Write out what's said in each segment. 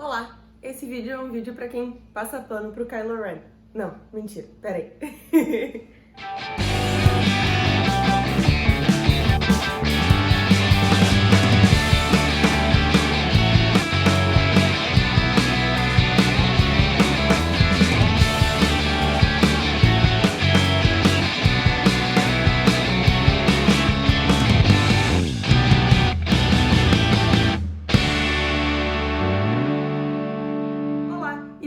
Olá, esse vídeo é um vídeo pra quem passa pano pro Kylo Ren. Não, mentira, peraí.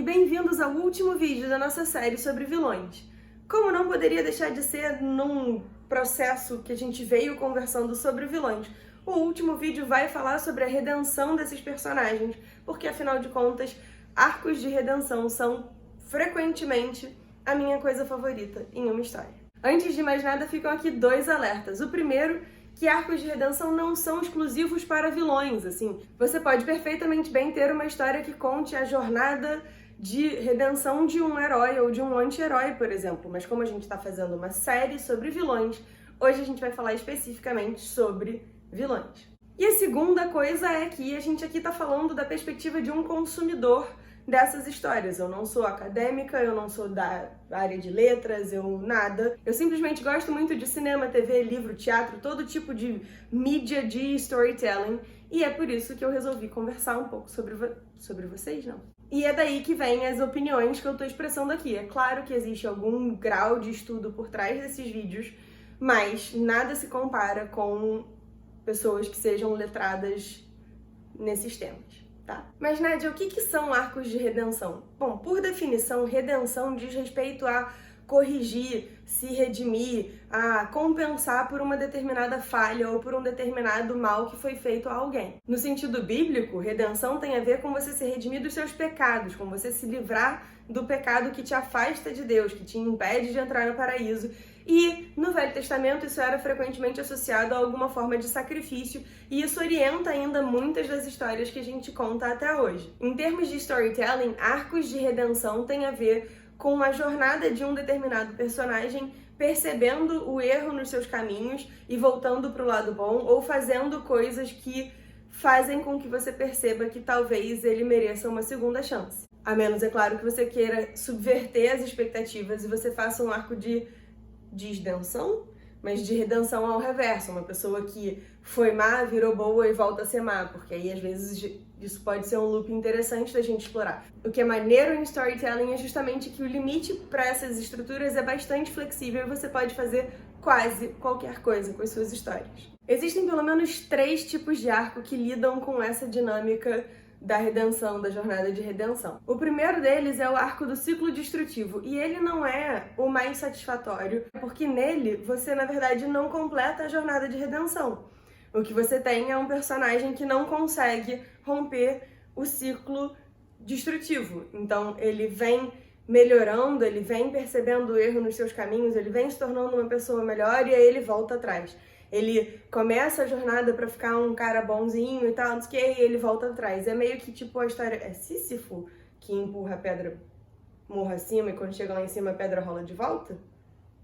Bem-vindos ao último vídeo da nossa série sobre vilões. Como não poderia deixar de ser num processo que a gente veio conversando sobre vilões, o último vídeo vai falar sobre a redenção desses personagens, porque afinal de contas, arcos de redenção são frequentemente a minha coisa favorita em uma história. Antes de mais nada, ficam aqui dois alertas. O primeiro, que arcos de redenção não são exclusivos para vilões, assim. Você pode perfeitamente bem ter uma história que conte a jornada de redenção de um herói ou de um anti-herói, por exemplo. Mas como a gente está fazendo uma série sobre vilões, hoje a gente vai falar especificamente sobre vilões. E a segunda coisa é que a gente aqui está falando da perspectiva de um consumidor dessas histórias. Eu não sou acadêmica, eu não sou da área de letras, eu nada. Eu simplesmente gosto muito de cinema, TV, livro, teatro, todo tipo de mídia de storytelling. E é por isso que eu resolvi conversar um pouco sobre vocês, não? E é daí que vem as opiniões que eu tô expressando aqui. É claro que existe algum grau de estudo por trás desses vídeos, mas nada se compara com pessoas que sejam letradas nesses temas, tá? Mas, Nádia, o que são arcos de redenção? Bom, por definição, redenção diz respeito a corrigir, se redimir, a compensar por uma determinada falha ou por um determinado mal que foi feito a alguém. No sentido bíblico, redenção tem a ver com você se redimir dos seus pecados, com você se livrar do pecado que te afasta de Deus, que te impede de entrar no paraíso. E no Velho Testamento isso era frequentemente associado a alguma forma de sacrifício, e isso orienta ainda muitas das histórias que a gente conta até hoje. Em termos de storytelling, arcos de redenção têm a ver com a jornada de um determinado personagem percebendo o erro nos seus caminhos e voltando para o lado bom, ou fazendo coisas que fazem com que você perceba que talvez ele mereça uma segunda chance. A menos, é claro, que você queira subverter as expectativas e você faça um arco de desdenção, mas de redenção ao reverso, uma pessoa que foi má, virou boa e volta a ser má, porque aí às vezes isso pode ser um loop interessante da gente explorar. O que é maneiro em storytelling é justamente que o limite para essas estruturas é bastante flexível e você pode fazer quase qualquer coisa com as suas histórias. Existem pelo menos 3 tipos de arco que lidam com essa dinâmica da redenção, da jornada de redenção. O primeiro deles é o arco do ciclo destrutivo, e ele não é o mais satisfatório, porque nele você, na verdade, não completa a jornada de redenção. O que você tem é um personagem que não consegue romper o ciclo destrutivo. Então, ele vem melhorando, ele vem percebendo o erro nos seus caminhos, ele vem se tornando uma pessoa melhor e aí ele volta atrás. Ele começa a jornada pra ficar um cara bonzinho e tal, não sei o que, e ele volta atrás. É meio que tipo a história... É Sísifo que empurra a pedra morro acima e quando chega lá em cima a pedra rola de volta?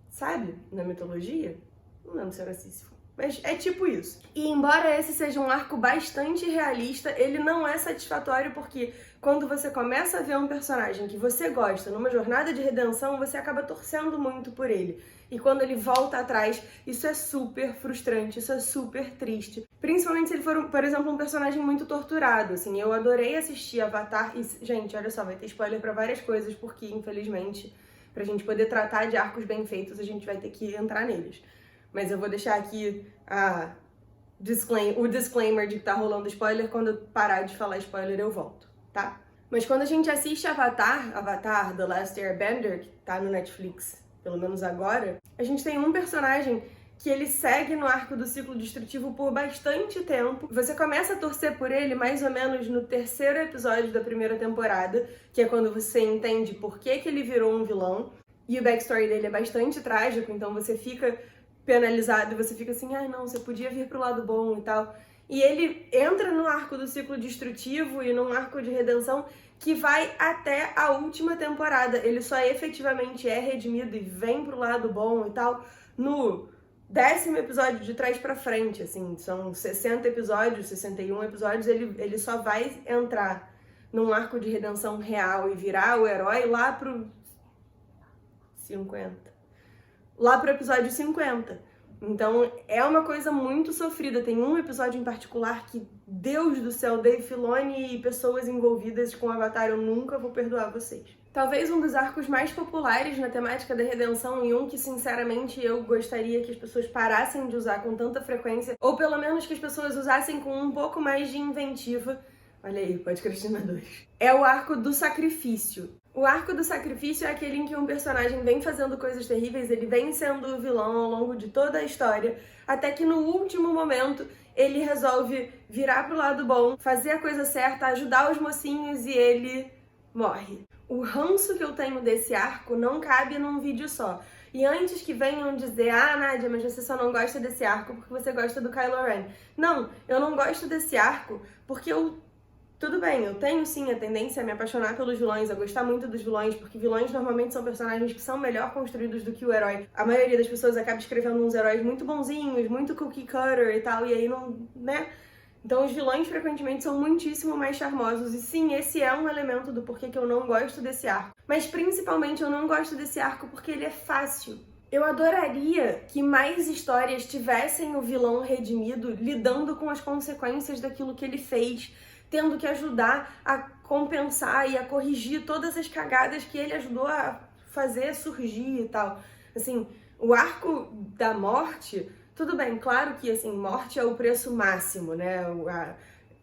Sabe? Na mitologia? Não lembro se era Sísifo. Mas é tipo isso. E embora esse seja um arco bastante realista, ele não é satisfatório porque quando você começa a ver um personagem que você gosta numa jornada de redenção, você acaba torcendo muito por ele. E quando ele volta atrás, isso é super frustrante, isso é super triste. Principalmente se ele for, por exemplo, um personagem muito torturado, assim. Eu adorei assistir Avatar e, gente, olha só, vai ter spoiler pra várias coisas, porque, infelizmente, pra gente poder tratar de arcos bem feitos, a gente vai ter que entrar neles. Mas eu vou deixar aqui o disclaimer de que tá rolando spoiler. Quando eu parar de falar spoiler, eu volto, tá? Mas quando a gente assiste Avatar The Last Airbender, que tá no Netflix, pelo menos agora, a gente tem um personagem que ele segue no arco do ciclo destrutivo por bastante tempo. Você começa a torcer por ele mais ou menos no 3º episódio da primeira temporada, que é quando você entende por que ele virou um vilão. E o backstory dele é bastante trágico, então você fica penalizado e você fica assim, ai não, você podia vir pro lado bom e tal. E ele entra no arco do ciclo destrutivo e num arco de redenção que vai até a última temporada. Ele só efetivamente é redimido e vem pro lado bom e tal no 10º episódio de trás pra frente, assim. São 60 episódios, 61 episódios, ele só vai entrar num arco de redenção real e virar o herói lá pro 50. Lá pro episódio 50. Então, é uma coisa muito sofrida. Tem um episódio em particular que, Deus do céu, Dave Filoni e pessoas envolvidas com Avatar, eu nunca vou perdoar vocês. Talvez um dos arcos mais populares na temática da redenção e um que, sinceramente, eu gostaria que as pessoas parassem de usar com tanta frequência, ou pelo menos que as pessoas usassem com um pouco mais de inventiva. Olha aí, pode Cristina 2. É o arco do sacrifício. O arco do sacrifício é aquele em que um personagem vem fazendo coisas terríveis, ele vem sendo o vilão ao longo de toda a história, até que no último momento ele resolve virar pro lado bom, fazer a coisa certa, ajudar os mocinhos e ele morre. O ranço que eu tenho desse arco não cabe num vídeo só. E antes que venham dizer, ah, Nádia, mas você só não gosta desse arco porque você gosta do Kylo Ren. Não, eu não gosto desse arco porque tudo bem, eu tenho sim a tendência a me apaixonar pelos vilões, a gostar muito dos vilões, porque vilões normalmente são personagens que são melhor construídos do que o herói. A maioria das pessoas acaba escrevendo uns heróis muito bonzinhos, muito cookie cutter e tal, e aí não, né? Então os vilões frequentemente são muitíssimo mais charmosos, e sim, esse é um elemento do porquê que eu não gosto desse arco. Mas principalmente eu não gosto desse arco porque ele é fácil. Eu adoraria que mais histórias tivessem o vilão redimido lidando com as consequências daquilo que ele fez, tendo que ajudar a compensar e a corrigir todas as cagadas que ele ajudou a fazer surgir e tal. Assim, o arco da morte, tudo bem, claro que assim, morte é o preço máximo, né?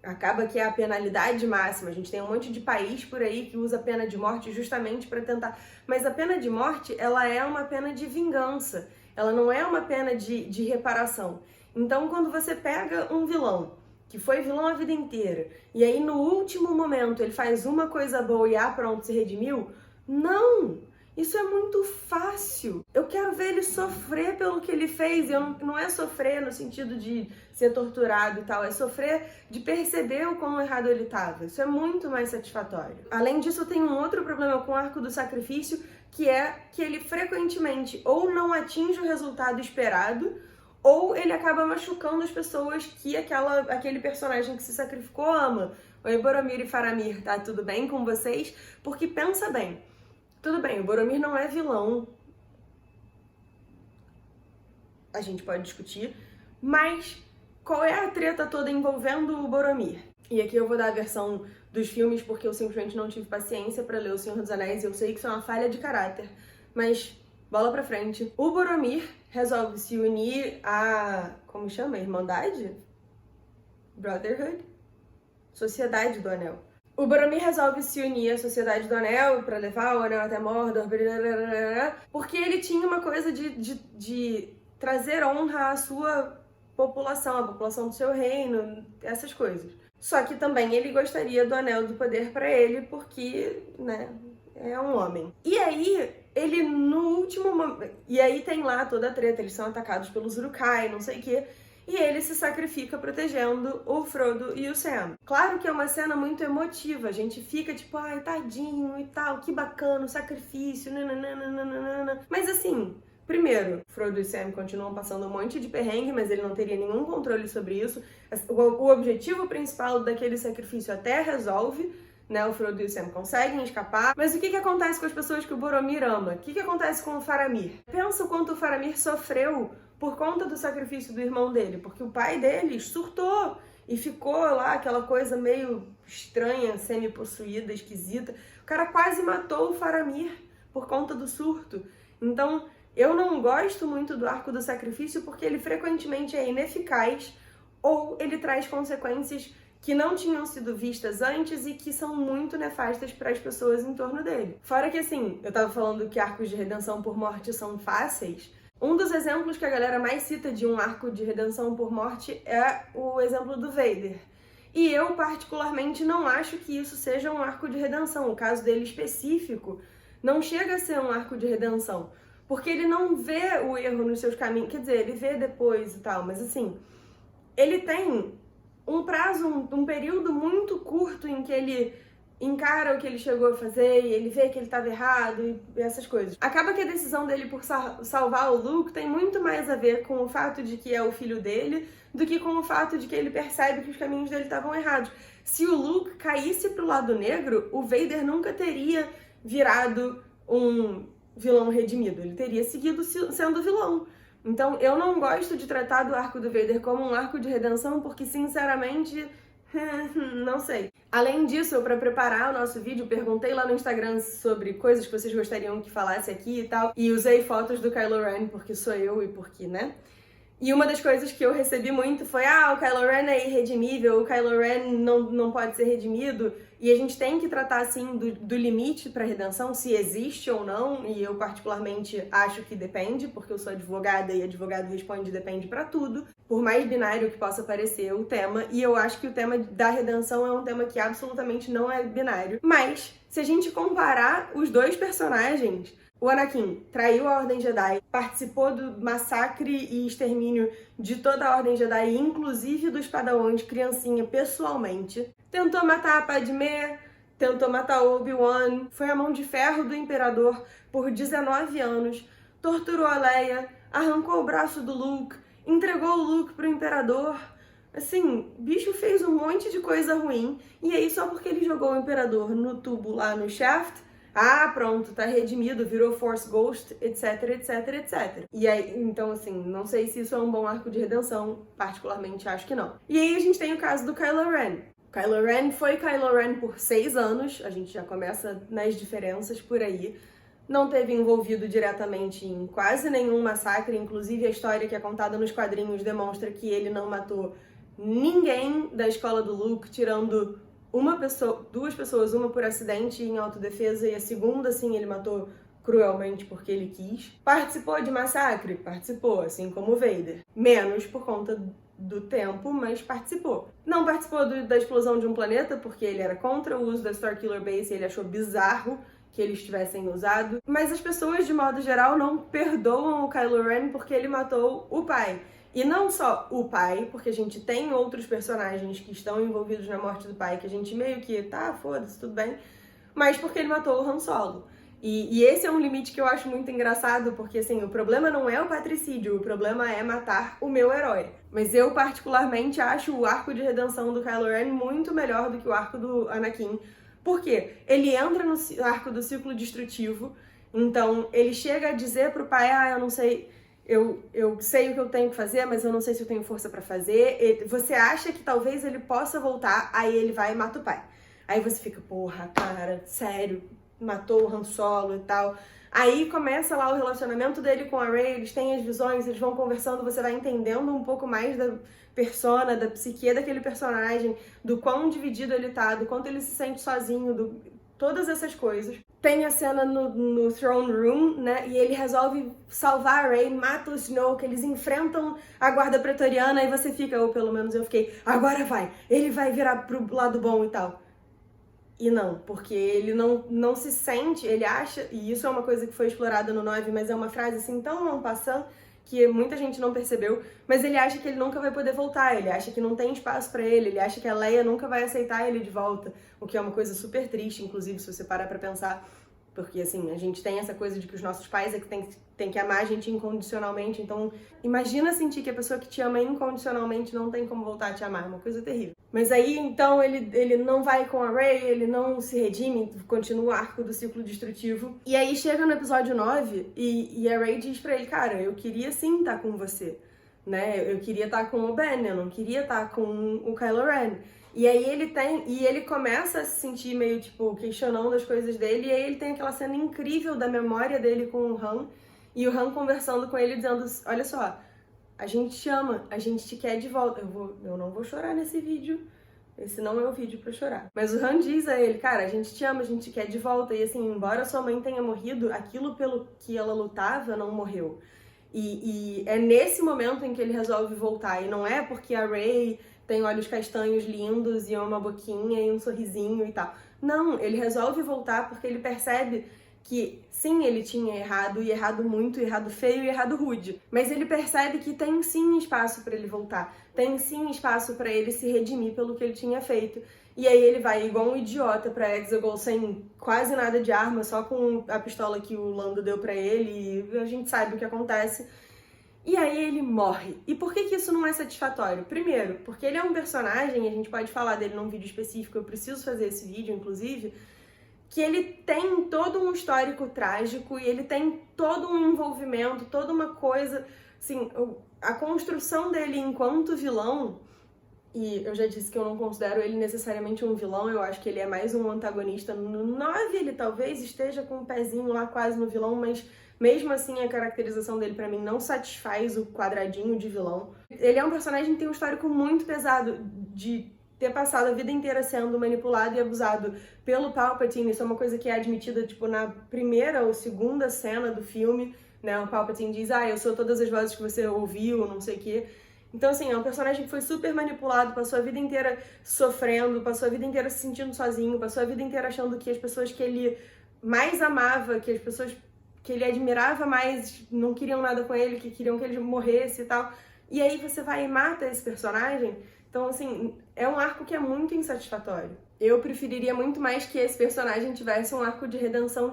Acaba que é a penalidade máxima. A gente tem um monte de país por aí que usa a pena de morte justamente para tentar... Mas a pena de morte, ela é uma pena de vingança. Ela não é uma pena de reparação. Então, quando você pega um vilão que foi vilão a vida inteira, e aí no último momento ele faz uma coisa boa e pronto, se redimiu, não! Isso é muito fácil. Eu quero ver ele sofrer pelo que ele fez. Não é sofrer no sentido de ser torturado e tal, é sofrer de perceber o quão errado ele estava. Isso é muito mais satisfatório. Além disso, eu tenho um outro problema com o arco do sacrifício, que é que ele frequentemente ou não atinge o resultado esperado, ou ele acaba machucando as pessoas que aquele personagem que se sacrificou ama. Oi, Boromir e Faramir, tá tudo bem com vocês? Porque pensa bem, tudo bem, o Boromir não é vilão, a gente pode discutir, mas qual é a treta toda envolvendo o Boromir? E aqui eu vou dar a versão dos filmes porque eu simplesmente não tive paciência pra ler O Senhor dos Anéis e eu sei que isso é uma falha de caráter, mas bola pra frente. O Boromir resolve se unir a... como chama? Irmandade? Brotherhood? Sociedade do Anel. O Boromir resolve se unir à Sociedade do Anel pra levar o Anel até Mordor, porque ele tinha uma coisa de trazer honra à sua população, à população do seu reino, essas coisas. Só que também ele gostaria do Anel do Poder pra ele, porque, né, é um homem. E aí, ele no último momento... E aí tem lá toda a treta, eles são atacados pelos Uruk-hai, não sei o quê. E ele se sacrifica protegendo o Frodo e o Sam. Claro que é uma cena muito emotiva, a gente fica tipo, ai, tadinho e tal, que bacana, o sacrifício, nananana. Mas assim, primeiro, Frodo e Sam continuam passando um monte de perrengue, mas ele não teria nenhum controle sobre isso. O objetivo principal daquele sacrifício até resolve, né? O Frodo e o Sam conseguem escapar. Mas o que acontece com as pessoas que o Boromir ama? O que acontece com o Faramir? Pensa o quanto o Faramir sofreu por conta do sacrifício do irmão dele, porque o pai dele surtou e ficou lá aquela coisa meio estranha, semi-possuída, esquisita. O cara quase matou o Faramir por conta do surto. Então, eu não gosto muito do arco do sacrifício porque ele frequentemente é ineficaz ou ele traz consequências que não tinham sido vistas antes e que são muito nefastas para as pessoas em torno dele. Fora que, assim, eu tava falando que arcos de redenção por morte são fáceis. Um dos exemplos que a galera mais cita de um arco de redenção por morte é o exemplo do Vader. E eu, particularmente, não acho que isso seja um arco de redenção. O caso dele específico não chega a ser um arco de redenção. Porque ele não vê o erro nos seus caminhos. Quer dizer, ele vê depois e tal, mas assim, ele tem um prazo, um período muito curto em que ele encara o que ele chegou a fazer e ele vê que ele estava errado e essas coisas. Acaba que a decisão dele por salvar o Luke tem muito mais a ver com o fato de que é o filho dele do que com o fato de que ele percebe que os caminhos dele estavam errados. Se o Luke caísse pro lado negro, o Vader nunca teria virado um vilão redimido. Ele teria seguido sendo vilão. Então, eu não gosto de tratar do arco do Vader como um arco de redenção, porque, sinceramente, não sei. Além disso, para preparar o nosso vídeo, perguntei lá no Instagram sobre coisas que vocês gostariam que falasse aqui e tal, e usei fotos do Kylo Ren, porque sou eu e porque, né? E uma das coisas que eu recebi muito foi: o Kylo Ren é irredimível, o Kylo Ren não pode ser redimido. E a gente tem que tratar, assim, do limite para redenção, se existe ou não. E eu, particularmente, acho que depende, porque eu sou advogada e advogado responde depende para tudo. Por mais binário que possa parecer o tema. E eu acho que o tema da redenção é um tema que absolutamente não é binário. Mas, se a gente comparar os dois personagens... O Anakin traiu a Ordem Jedi, participou do massacre e extermínio de toda a Ordem Jedi, inclusive dos Padawans, criancinha, pessoalmente. Tentou matar a Padmé, tentou matar o Obi-Wan, foi a mão de ferro do Imperador por 19 anos, torturou a Leia, arrancou o braço do Luke, entregou o Luke pro Imperador. Assim, o bicho fez um monte de coisa ruim, e aí só porque ele jogou o Imperador no tubo lá no Shaft, pronto, tá redimido, virou Force Ghost, etc, etc, etc. E aí, então assim, não sei se isso é um bom arco de redenção, particularmente acho que não. E aí a gente tem o caso do Kylo Ren. Kylo Ren foi Kylo Ren por 6 anos, a gente já começa nas diferenças por aí. Não teve envolvido diretamente em quase nenhum massacre, inclusive a história que é contada nos quadrinhos demonstra que ele não matou ninguém da escola do Luke, tirando duas pessoas, uma por acidente em autodefesa e a segunda, sim, ele matou cruelmente porque ele quis. Participou de massacre? Participou, assim como o Vader. Menos por conta do tempo, mas participou. Não participou da explosão de um planeta porque ele era contra o uso da Starkiller Base e ele achou bizarro que eles tivessem usado. Mas as pessoas, de modo geral, não perdoam o Kylo Ren porque ele matou o pai. E não só o pai, porque a gente tem outros personagens que estão envolvidos na morte do pai, que a gente meio que, foda-se, tudo bem, mas porque ele matou o Han Solo. E esse é um limite que eu acho muito engraçado, porque, assim, o problema não é o patricídio, o problema é matar o meu herói. Mas eu, particularmente, acho o arco de redenção do Kylo Ren muito melhor do que o arco do Anakin. Por quê? Ele entra no arco do ciclo destrutivo, então ele chega a dizer pro pai, eu não sei... Eu sei o que eu tenho que fazer, mas eu não sei se eu tenho força pra fazer. Você acha que talvez ele possa voltar, aí ele vai e mata o pai. Aí você fica, porra, cara, sério, matou o Han Solo e tal. Aí começa lá o relacionamento dele com a Rey, eles têm as visões, eles vão conversando, você vai entendendo um pouco mais da persona, da psique daquele personagem, do quão dividido ele tá, do quanto ele se sente sozinho, todas essas coisas. Tem a cena no Throne Room, né, e ele resolve salvar a Rey, mata o Snoke, eles enfrentam a guarda pretoriana e você fica, ou pelo menos eu fiquei, agora vai, ele vai virar pro lado bom e tal. E não, porque ele não se sente, ele acha, e isso é uma coisa que foi explorada no 9, mas é uma frase assim tão en passant, que muita gente não percebeu, mas ele acha que ele nunca vai poder voltar, ele acha que não tem espaço pra ele acha que a Leia nunca vai aceitar ele de volta, o que é uma coisa super triste, inclusive, se você parar pra pensar, porque, assim, a gente tem essa coisa de que os nossos pais é que tem que amar a gente incondicionalmente, então imagina sentir que a pessoa que te ama incondicionalmente não tem como voltar a te amar, é uma coisa terrível. Mas aí, então, ele não vai com a Rey, ele não se redime, continua o arco do ciclo destrutivo. E aí chega no episódio 9 e a Rey diz pra ele, cara, eu queria sim estar com você, né? Eu queria estar com o Ben, eu não queria estar com o Kylo Ren. E aí ele começa a se sentir meio, tipo, questionando as coisas dele, e aí ele tem aquela cena incrível da memória dele com o Han, e o Han conversando com ele, dizendo, olha só, a gente te ama, a gente te quer de volta. Eu não vou chorar nesse vídeo, esse não é o vídeo pra chorar. Mas o Han diz a ele, cara, a gente te ama, a gente te quer de volta, e assim, embora sua mãe tenha morrido, aquilo pelo que ela lutava não morreu. E é nesse momento em que ele resolve voltar, e não é porque a Rey tem olhos castanhos lindos e uma boquinha e um sorrisinho e tal. Não, ele resolve voltar porque ele percebe que, sim, ele tinha errado, e errado muito, errado feio e errado rude. Mas ele percebe que tem, sim, espaço pra ele voltar. Tem, sim, espaço pra ele se redimir pelo que ele tinha feito. E aí ele vai igual um idiota pra Exegol sem quase nada de arma, só com a pistola que o Lando deu pra ele, e a gente sabe o que acontece. E aí ele morre. E por que que isso não é satisfatório? Primeiro, porque ele é um personagem, a gente pode falar dele num vídeo específico, eu preciso fazer esse vídeo, inclusive, que ele tem todo um histórico trágico e ele tem todo um envolvimento, toda uma coisa, assim, a construção dele enquanto vilão, e eu já disse que eu não considero ele necessariamente um vilão, eu acho que ele é mais um antagonista. No 9 ele talvez esteja com um pezinho lá quase no vilão, mas mesmo assim a caracterização dele pra mim não satisfaz o quadradinho de vilão. Ele é um personagem que tem um histórico muito pesado de ter passado a vida inteira sendo manipulado e abusado pelo Palpatine. Isso é uma coisa que é admitida, tipo, na primeira ou segunda cena do filme, né? O Palpatine diz, eu sou todas as vozes que você ouviu, não sei o quê. Então, assim, é um personagem que foi super manipulado, passou a vida inteira sofrendo, passou a vida inteira se sentindo sozinho, passou a vida inteira achando que as pessoas que ele mais amava, que as pessoas que ele admirava mais não queriam nada com ele, que queriam que ele morresse e tal. E aí você vai e mata esse personagem. Então, assim, é um arco que é muito insatisfatório. Eu preferiria muito mais que esse personagem tivesse um arco de redenção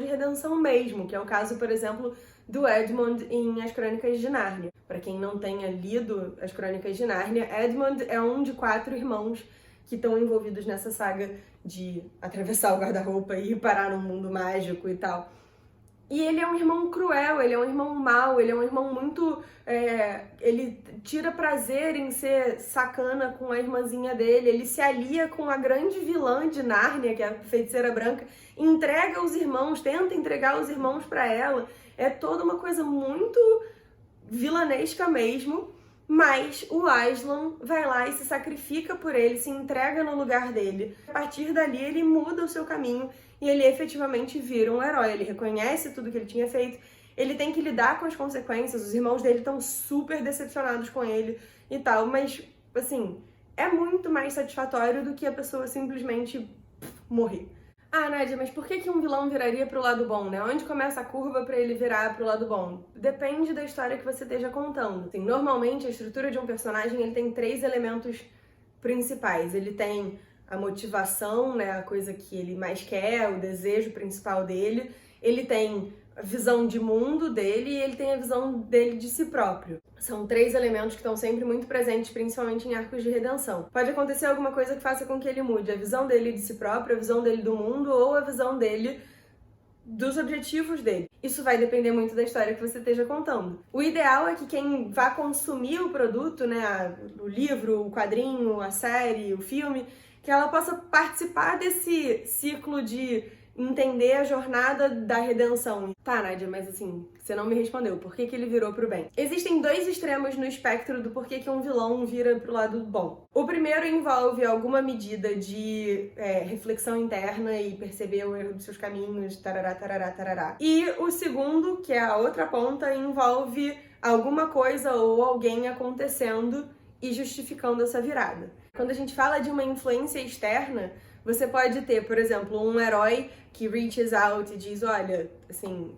mesmo, que é o caso, por exemplo, do Edmund em As Crônicas de Nárnia. Para quem não tenha lido As Crônicas de Nárnia, Edmund é um de 4 irmãos que estão envolvidos nessa saga de atravessar o guarda-roupa e parar num mundo mágico e tal. E ele é um irmão cruel, ele é um irmão mau, ele é um irmão muito... ele tira prazer em ser sacana com a irmãzinha dele, ele se alia com a grande vilã de Nárnia, que é a Feiticeira Branca, entrega os irmãos, tenta entregar os irmãos pra ela. É toda uma coisa muito vilanesca mesmo, mas o Aslan vai lá e se sacrifica por ele, se entrega no lugar dele. A partir dali ele muda o seu caminho e ele efetivamente vira um herói. Ele reconhece tudo que ele tinha feito, ele tem que lidar com as consequências, os irmãos dele estão super decepcionados com ele e tal, mas, assim, é muito mais satisfatório do que a pessoa simplesmente morrer. Nádia, mas por que um vilão viraria pro lado bom, né? Onde começa a curva pra ele virar pro lado bom? Depende da história que você esteja contando. Assim, normalmente, a estrutura de um personagem ele tem 3 elementos principais. Ele tem a motivação, né? A coisa que ele mais quer, o desejo principal dele. Ele tem a visão de mundo dele e ele tem a visão dele de si próprio. São 3 elementos que estão sempre muito presentes, principalmente em arcos de redenção. Pode acontecer alguma coisa que faça com que ele mude a visão dele de si próprio, a visão dele do mundo ou a visão dele dos objetivos dele. Isso vai depender muito da história que você esteja contando. O ideal é que quem vá consumir o produto, né, o livro, o quadrinho, a série, o filme, que ela possa participar desse ciclo de entender a jornada da redenção. Tá, Nádia, mas assim, você não me respondeu. Por que ele virou pro bem? Existem 2 extremos no espectro do porquê que um vilão vira pro lado bom. O primeiro envolve alguma medida de reflexão interna e perceber o erro dos seus caminhos, tarará, tarará, tarará. E o segundo, que é a outra ponta, envolve alguma coisa ou alguém acontecendo e justificando essa virada. Quando a gente fala de uma influência externa, você pode ter, por exemplo, um herói que reaches out e diz, olha, assim,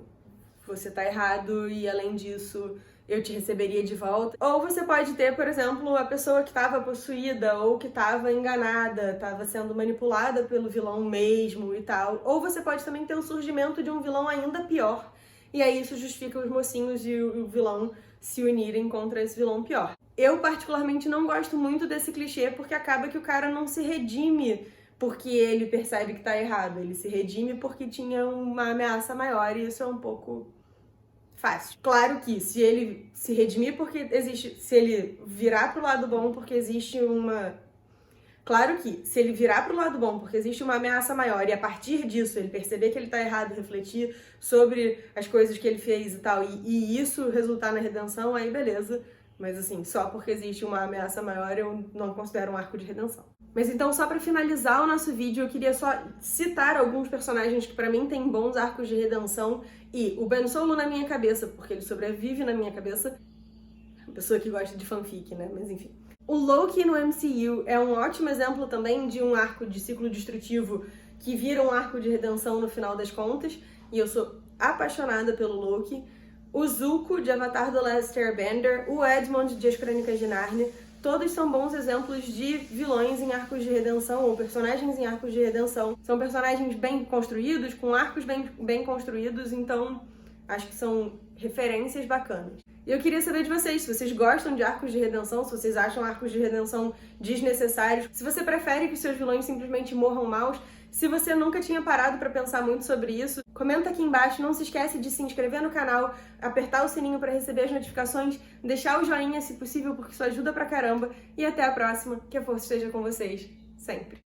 você tá errado e além disso eu te receberia de volta. Ou você pode ter, por exemplo, a pessoa que estava possuída ou que estava enganada, estava sendo manipulada pelo vilão mesmo e tal. Ou você pode também ter o surgimento de um vilão ainda pior. E aí isso justifica os mocinhos e o vilão se unirem contra esse vilão pior. Eu particularmente não gosto muito desse clichê porque acaba que o cara não se redime porque ele percebe que tá errado. Ele se redime porque tinha uma ameaça maior e isso é um pouco fácil. Claro que se ele se redimir porque existe... Se ele virar pro lado bom porque existe uma... Claro que se ele virar pro lado bom porque existe uma ameaça maior e a partir disso ele perceber que ele tá errado, refletir sobre as coisas que ele fez e tal, e isso resultar na redenção, aí beleza. Mas assim, só porque existe uma ameaça maior eu não considero um arco de redenção. Mas então, só pra finalizar o nosso vídeo, eu queria só citar alguns personagens que pra mim têm bons arcos de redenção. E o Ben Solo na minha cabeça, porque ele sobrevive na minha cabeça. Pessoa que gosta de fanfic, né? Mas enfim. O Loki no MCU é um ótimo exemplo também de um arco de ciclo destrutivo que vira um arco de redenção no final das contas. E eu sou apaixonada pelo Loki. O Zuko, de Avatar The Last Airbender. O Edmund, de As Crônicas de Nárnia. Todos são bons exemplos de vilões em arcos de redenção ou personagens em arcos de redenção. São personagens bem construídos, com arcos bem construídos, então acho que são referências bacanas. E eu queria saber de vocês, se vocês gostam de arcos de redenção, se vocês acham arcos de redenção desnecessários, se você prefere que os seus vilões simplesmente morram maus, se você nunca tinha parado pra pensar muito sobre isso, comenta aqui embaixo, não se esquece de se inscrever no canal, apertar o sininho pra receber as notificações, deixar o joinha se possível porque isso ajuda pra caramba, e até a próxima, que a força esteja com vocês, sempre.